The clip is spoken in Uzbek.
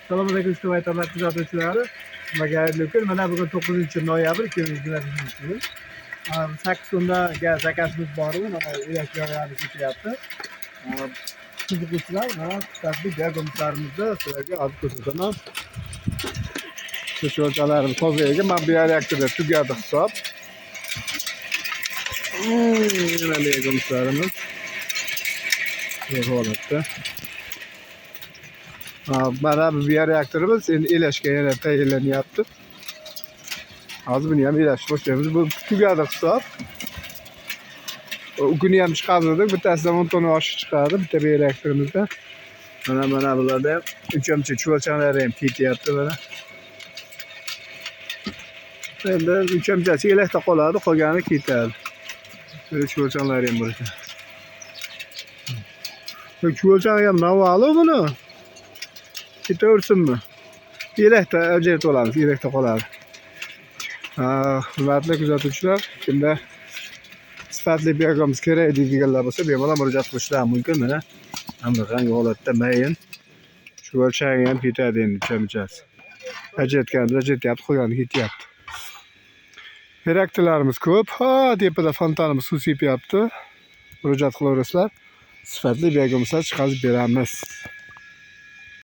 Assalomu alaykum ijtimoiy kuzatuvchilari. Nimaga xayrli kun. Mana bugun 9-noyabr 2023 yil. 8 kunda gaz zakasimiz bor edi. Mana elektrlarimiz ketyapti. Qiziquvchilar, mana sifatli gazlarimizni sizlarga olib ko'rsataman. Shu o'lchalarimiz tozaga mana bu reaktorda tugadi hisob. Mana legomlarimiz bu holatda. Mana bu reaktorimiz endi elashga yana tayyorlanyapti. Hozir buni ham elashni boshlaymiz. Bu tugadi hisob. Ukuni ham chiqardik. Bittasidan 10 tonna oshiq chiqadi bitta reaktorimizda. Mana bularda ham uchamchi chuvalchanlari ham ketyapti mana. Endi uchamchasi elakda qoladi, qolgani ketadi. Böyle chuvalchanlari ham bor ekan. Chuvalchan ham navali buni. Ketaversinmi? Elakda ajratib olamiz, elakda qoladi. Hurmatli kuzatuvchilar, kimda sifatli bergimiz kerak deganlar bo'lsa, bemalol murojaat qilishlari mumkin. Mana qanday holatda mayin chuvalchang ham ketadi endi uchamchasi. Ajratyapti, qolgani ketyapti. Reaktorlarimiz ko'p. Tepada fontanimiz suv sepyapti. Murojaat qilaverasizlar. Sifatli bergimizlar chiqarib beramiz.